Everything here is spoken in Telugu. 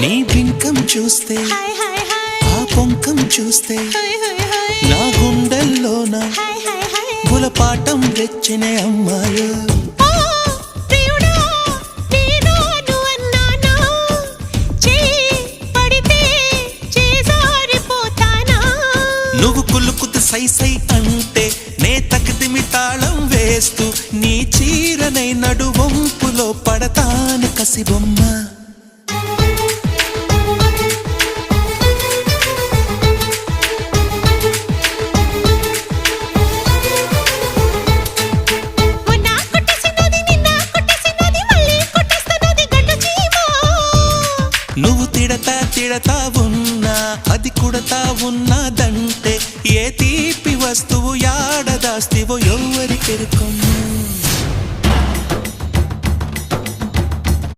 నీ బింకం చూస్తే ఆ పొంకం చూస్తే నా గుండెల్లోన గులపాటం తెచ్చిన అమ్మాయి నువ్వు కులుకుతు సై సై అంటే నే తకిదిమి తాళం వేస్తూ నీ చీరనై నడువంపులో పడతాను కసిబొమ్మ నువ్వు తిడతా ఉన్నా అది కుడతా ఉన్నదంటే ఏ తీపి వస్తువు యాడదాస్తివో ఎవరి పెరుకొమ్ము